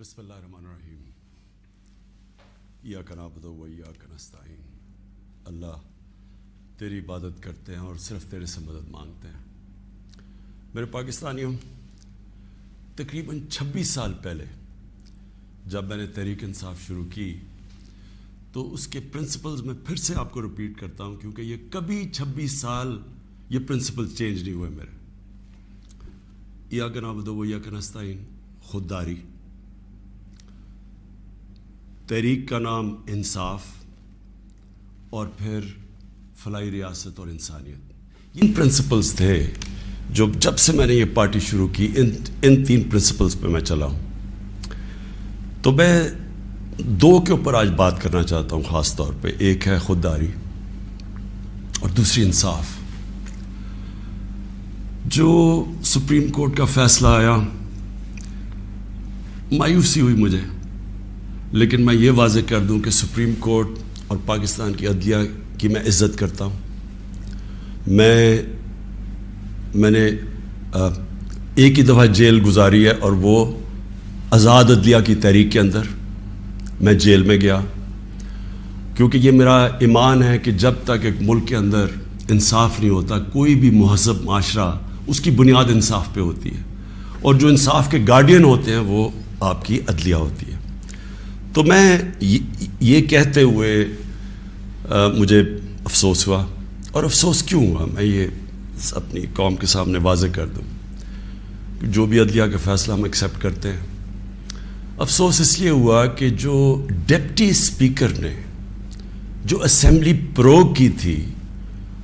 بسم اللہ الرحمن الرحیم ایاک نعبد و ایاک نستعین. اللہ تیری عبادت کرتے ہیں اور صرف تیرے سے مدد مانگتے ہیں. میرے پاکستانیوں، تقریباً 26 سال پہلے جب میں نے تحریک انصاف شروع کی تو اس کے پرنسپلز میں پھر سے آپ کو ریپیٹ کرتا ہوں، کیونکہ یہ کبھی 26 سال یہ پرنسپل چینج نہیں ہوئے میرے. ایاک نعبد و ایاک نستعین، خودداری. تحریک کا نام انصاف، اور پھر فلاحی ریاست اور انسانیت. ان پرنسپلز تھے جو جب سے میں نے یہ پارٹی شروع کی ان 3 پرنسپلز پہ میں چلا ہوں. تو میں 2 کے اوپر آج بات کرنا چاہتا ہوں خاص طور پہ. ایک ہے خودداری اور دوسری انصاف. جو سپریم کورٹ کا فیصلہ آیا، مایوسی ہوئی مجھے، لیکن میں یہ واضح کر دوں کہ سپریم کورٹ اور پاکستان کی عدلیہ کی میں عزت کرتا ہوں. میں نے ایک ہی دفعہ جیل گزاری ہے، اور وہ آزاد عدلیہ کی تحریک کے اندر میں جیل میں گیا، کیونکہ یہ میرا ایمان ہے کہ جب تک ایک ملک کے اندر انصاف نہیں ہوتا، کوئی بھی مہذب معاشرہ اس کی بنیاد انصاف پہ ہوتی ہے، اور جو انصاف کے گارڈین ہوتے ہیں وہ آپ کی عدلیہ ہوتی ہے. تو میں یہ کہتے ہوئے مجھے افسوس ہوا، اور افسوس کیوں ہوا میں یہ اپنی قوم کے سامنے واضح کر دوں. جو بھی عدلیہ کا فیصلہ ہم ایکسیپٹ کرتے ہیں، افسوس اس لیے ہوا کہ جو ڈپٹی اسپیکر نے جو اسمبلی پروگ کی تھی،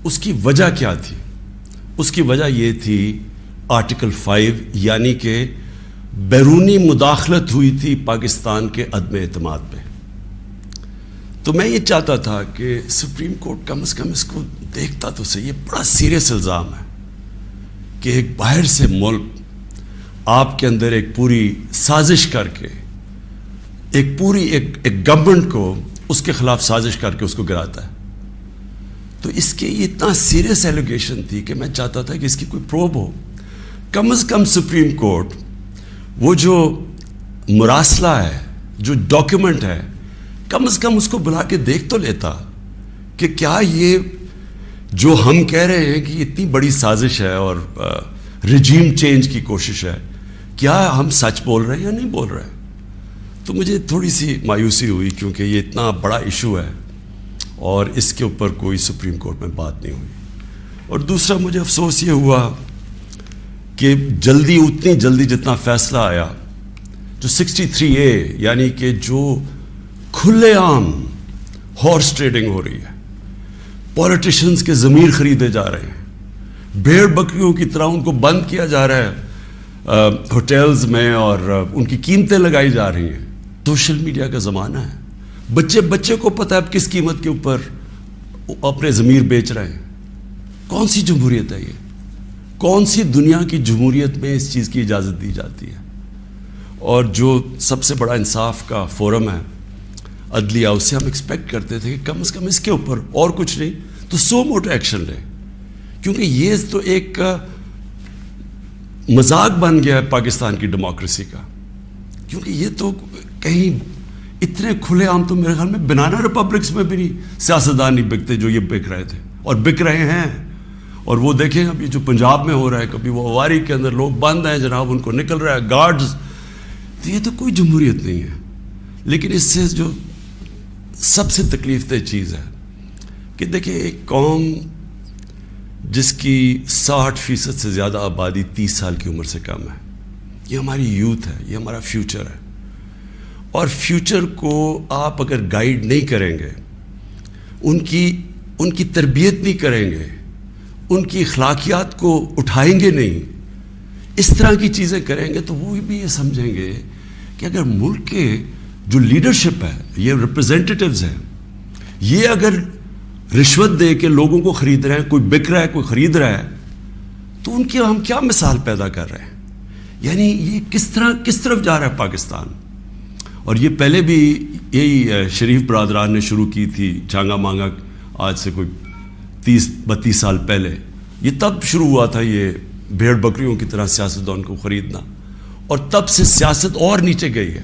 اس کی وجہ کیا تھی؟ اس کی وجہ یہ تھی آرٹیکل 5، یعنی کہ بیرونی مداخلت ہوئی تھی پاکستان کے عدم اعتماد پہ. تو میں یہ چاہتا تھا کہ سپریم کورٹ کم از کم اس کو دیکھتا تو صحیح. یہ بڑا سیریس الزام ہے کہ ایک باہر سے ملک آپ کے اندر ایک پوری سازش کر کے ایک گورنمنٹ کو اس کے خلاف سازش کر کے اس کو گراتا ہے. تو اس کے یہ اتنا سیریس ایلیگیشن تھی کہ میں چاہتا تھا کہ اس کی کوئی پروب ہو. کم از کم سپریم کورٹ وہ جو مراسلہ ہے، جو ڈاکیومنٹ ہے، کم از کم اس کو بلا کے دیکھ تو لیتا کہ کیا یہ جو ہم کہہ رہے ہیں کہ اتنی بڑی سازش ہے اور رجیم چینج کی کوشش ہے، کیا ہم سچ بول رہے ہیں یا نہیں بول رہے ہیں. تو مجھے تھوڑی سی مایوسی ہوئی، کیونکہ یہ اتنا بڑا ایشو ہے اور اس کے اوپر کوئی سپریم کورٹ میں بات نہیں ہوئی. اور دوسرا مجھے افسوس یہ ہوا کہ اتنی جلدی جتنا فیصلہ آیا، جو 63A، یعنی کہ جو کھلے عام ہارس ٹریڈنگ ہو رہی ہے، پولیٹیشنز کے ضمیر خریدے جا رہے ہیں، بھیڑ بکریوں کی طرح ان کو بند کیا جا رہا ہے ہوٹلز میں، اور ان کی قیمتیں لگائی جا رہی ہیں. سوشل میڈیا کا زمانہ ہے، بچے کو پتہ ہے اب کس قیمت کے اوپر اپنے ضمیر بیچ رہے ہیں. کون سی جمہوریت ہے یہ؟ کون سی دنیا کی جمہوریت میں اس چیز کی اجازت دی جاتی ہے؟ اور جو سب سے بڑا انصاف کا فورم ہے عدلیہ، اس سے ہم ایکسپیکٹ کرتے تھے کہ کم از کم اس کے اوپر اور کچھ نہیں تو سو موٹو ایکشن لے، کیونکہ یہ تو ایک مذاق بن گیا ہے پاکستان کی ڈیموکریسی کا. کیونکہ یہ تو کہیں اتنے کھلے عام تو میرے خیال میں بنانا ریپبلکس میں بھی نہیں سیاستدان نہیں بکتے جو یہ بک رہے تھے اور بک رہے ہیں. اور وہ دیکھیں ابھی جو پنجاب میں ہو رہا ہے، کبھی وہ اواری کے اندر لوگ بند ہیں جناب، ان کو نکل رہا ہے گارڈز. تو یہ تو کوئی جمہوریت نہیں ہے. لیکن اس سے جو سب سے تکلیف دہ چیز ہے کہ دیکھیں، ایک قوم جس کی 60% سے زیادہ آبادی 30 سال کی عمر سے کم ہے، یہ ہماری یوتھ ہے، یہ ہمارا فیوچر ہے. اور فیوچر کو آپ اگر گائیڈ نہیں کریں گے، ان کی تربیت نہیں کریں گے، ان کی اخلاقیات کو اٹھائیں گے نہیں، اس طرح کی چیزیں کریں گے، تو وہ بھی یہ سمجھیں گے کہ اگر ملک کے جو لیڈرشپ ہے، یہ ریپرزینٹیٹیوز ہیں، یہ اگر رشوت دے کے لوگوں کو خرید رہے ہیں، کوئی بک رہا ہے کوئی خرید رہا ہے، تو ان کی ہم کیا مثال پیدا کر رہے ہیں؟ یعنی یہ کس طرف جا رہا ہے پاکستان. اور یہ پہلے بھی یہی شریف برادران نے شروع کی تھی چانگا مانگا، آج سے کوئی 30-32 سال پہلے. یہ تب شروع ہوا تھا یہ بھیڑ بکریوں کی طرح سیاستدان کو خریدنا، اور تب سے سیاست اور نیچے گئی ہے.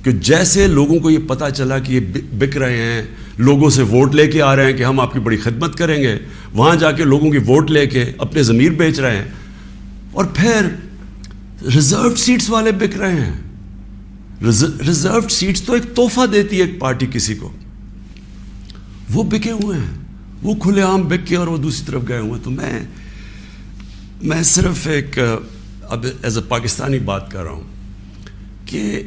کہ جیسے لوگوں کو یہ پتہ چلا کہ یہ بک رہے ہیں، لوگوں سے ووٹ لے کے آ رہے ہیں کہ ہم آپ کی بڑی خدمت کریں گے، وہاں جا کے لوگوں کی ووٹ لے کے اپنے ضمیر بیچ رہے ہیں، اور پھر ریزروڈ سیٹس والے بک رہے ہیں. ریزروڈ سیٹس تو ایک تحفہ دیتی ہے ایک پارٹی کسی کو، وہ بکے ہوئے ہیں، وہ کھلے عام بک کے اور وہ دوسری طرف گئے ہوئے. تو میں صرف ایک اب ایز اے پاکستانی بات کر رہا ہوں کہ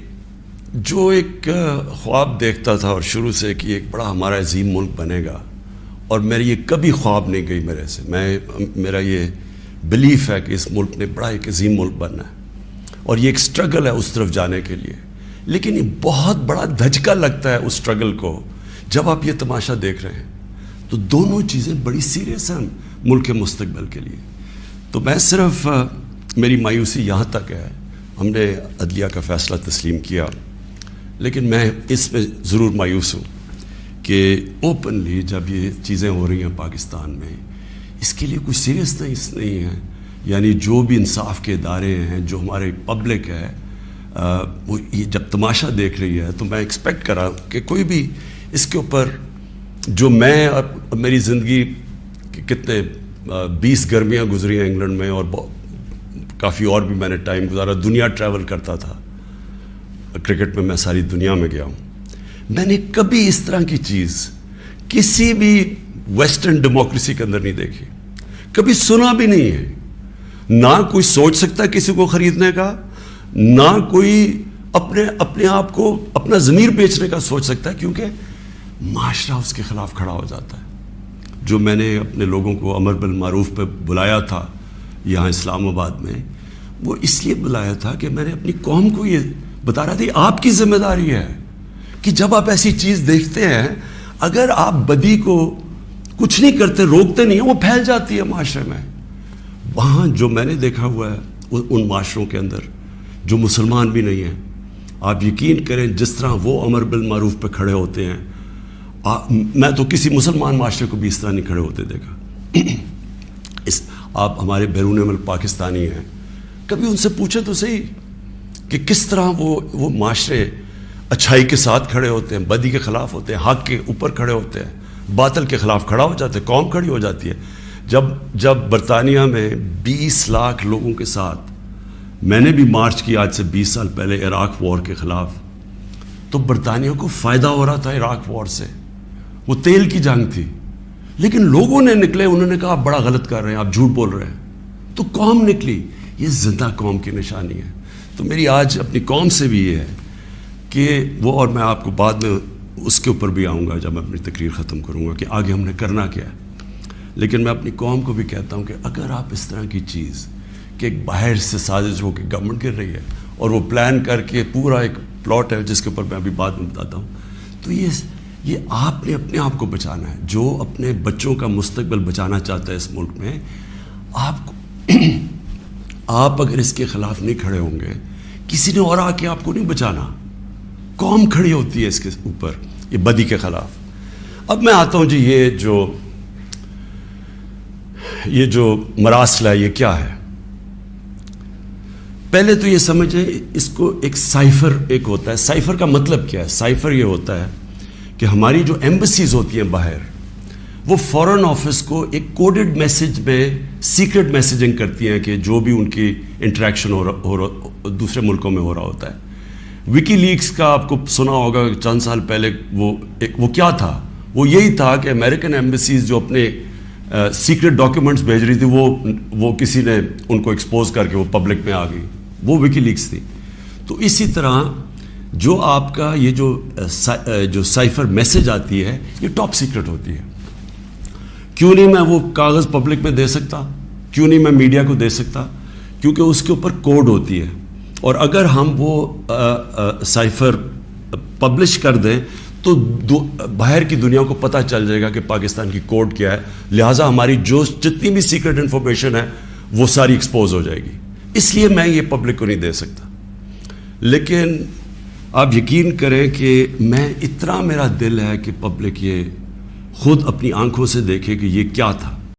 جو ایک خواب دیکھتا تھا اور شروع سے کہ ایک بڑا ہمارا عظیم ملک بنے گا، اور میری یہ کبھی خواب نہیں گئی میرے سے، میرا یہ بلیف ہے کہ اس ملک نے بڑا ایک عظیم ملک بننا ہے، اور یہ ایک سٹرگل ہے اس طرف جانے کے لیے. لیکن یہ بہت بڑا دھچکا لگتا ہے اس سٹرگل کو جب آپ یہ تماشا دیکھ رہے ہیں. تو دونوں چیزیں بڑی سیریس ہیں ملک کے مستقبل کے لیے. تو میں صرف میری مایوسی یہاں تک ہے، ہم نے عدلیہ کا فیصلہ تسلیم کیا، لیکن میں اس میں ضرور مایوس ہوں کہ اوپنلی جب یہ چیزیں ہو رہی ہیں پاکستان میں، اس کے لیے کوئی سیریسنس نہیں ہے. یعنی جو بھی انصاف کے ادارے ہیں، جو ہمارے پبلک ہے، وہ یہ جب تماشا دیکھ رہی ہے، تو میں ایکسپیکٹ کر رہا ہوں کہ کوئی بھی اس کے اوپر، جو میں اور میری زندگی کتنے 20 گرمیاں گزری ہیں انگلینڈ میں، اور کافی اور بھی میں نے ٹائم گزارا، دنیا ٹریول کرتا تھا، کرکٹ میں میں ساری دنیا میں گیا ہوں. میں نے کبھی اس طرح کی چیز کسی بھی ویسٹرن ڈیموکریسی کے اندر نہیں دیکھی، کبھی سنا بھی نہیں ہے. نہ کوئی سوچ سکتا ہے کسی کو خریدنے کا، نہ کوئی اپنے آپ کو اپنا ضمیر بیچنے کا سوچ سکتا ہے، کیونکہ معاشرہ اس کے خلاف کھڑا ہو جاتا ہے. جو میں نے اپنے لوگوں کو امر بالمعروف پہ بلایا تھا یہاں اسلام آباد میں، وہ اس لیے بلایا تھا کہ میں نے اپنی قوم کو یہ بتا رہا تھا، آپ کی ذمہ داری ہے کہ جب آپ ایسی چیز دیکھتے ہیں، اگر آپ بدی کو کچھ نہیں کرتے، روکتے نہیں ہیں، وہ پھیل جاتی ہے معاشرے میں. وہاں جو میں نے دیکھا ہوا ہے ان معاشروں کے اندر جو مسلمان بھی نہیں ہیں، آپ یقین کریں جس طرح وہ امر بالمعروف پہ کھڑے ہوتے ہیں، میں تو کسی مسلمان معاشرے کو بھی اس طرح نہیں کھڑے ہوتے دیکھا. آپ ہمارے بیرون ملک پاکستانی ہیں، کبھی ان سے پوچھے تو صحیح کہ کس طرح وہ معاشرے اچھائی کے ساتھ کھڑے ہوتے ہیں، بدی کے خلاف ہوتے ہیں، حق کے اوپر کھڑے ہوتے ہیں، باطل کے خلاف کھڑا ہو جاتے ہیں، قوم کھڑی ہو جاتی ہے. جب برطانیہ میں 20 لاکھ لوگوں کے ساتھ میں نے بھی مارچ کی آج سے 20 سال پہلے عراق وار کے خلاف، تو برطانیہ کو فائدہ ہو رہا تھا عراق وار سے، وہ تیل کی جنگ تھی، لیکن لوگوں نے نکلے، انہوں نے کہا آپ بڑا غلط کر رہے ہیں، آپ جھوٹ بول رہے ہیں، تو قوم نکلی. یہ زندہ قوم کی نشانی ہے. تو میری آج اپنی قوم سے بھی یہ ہے کہ وہ، اور میں آپ کو بعد میں اس کے اوپر بھی آؤں گا جب میں اپنی تقریر ختم کروں گا کہ آگے ہم نے کرنا کیا ہے، لیکن میں اپنی قوم کو بھی کہتا ہوں کہ اگر آپ اس طرح کی چیز کہ ایک باہر سے سازش ہو کے گورنمنٹ گر رہی ہے اور وہ پلان کر کے پورا ایک پلاٹ ہے جس کے اوپر میں ابھی بعد میں بتاتا ہوں، تو یہ آپ نے اپنے آپ کو بچانا ہے. جو اپنے بچوں کا مستقبل بچانا چاہتا ہے اس ملک میں، آپ اگر اس کے خلاف نہیں کھڑے ہوں گے، کسی نے اور آ کے آپ کو نہیں بچانا، قوم کھڑی ہوتی ہے اس کے اوپر، یہ بدی کے خلاف. اب میں آتا ہوں جی، یہ جو مراسل ہے یہ کیا ہے. پہلے تو یہ سمجھیں اس کو ایک سائفر ایک ہوتا ہے. سائفر کا مطلب کیا ہے؟ سائفر یہ ہوتا ہے کہ ہماری جو ایمبیسیز ہوتی ہیں باہر، وہ فورن آفس کو ایک کوڈڈ میسج میں سیکرٹ میسیجنگ کرتی ہیں کہ جو بھی ان کی انٹریکشن دوسرے ملکوں میں ہو رہا ہوتا ہے. وکی لیکس کا آپ کو سنا ہوگا چند سال پہلے، وہ کیا تھا؟ وہ یہی تھا کہ امریکن ایمبیسیز جو اپنے سیکرٹ ڈاکیومنٹس بھیج رہی تھی، وہ کسی نے ان کو ایکسپوز کر کے وہ پبلک میں آ گئی، وہ وکی لیکس تھی. تو اسی طرح جو آپ کا یہ جو سائفر میسج آتی ہے، یہ ٹاپ سیکرٹ ہوتی ہے. کیوں نہیں میں وہ کاغذ پبلک میں دے سکتا؟ کیوں نہیں میں میڈیا کو دے سکتا؟ کیونکہ اس کے اوپر کوڈ ہوتی ہے، اور اگر ہم وہ سائفر پبلش کر دیں تو باہر کی دنیا کو پتہ چل جائے گا کہ پاکستان کی کوڈ کیا ہے، لہٰذا ہماری جتنی بھی سیکرٹ انفارمیشن ہے وہ ساری ایکسپوز ہو جائے گی. اس لیے میں یہ پبلک کو نہیں دے سکتا. لیکن آپ یقین کریں کہ میرا دل ہے کہ پبلک یہ خود اپنی آنکھوں سے دیکھے کہ یہ کیا تھا.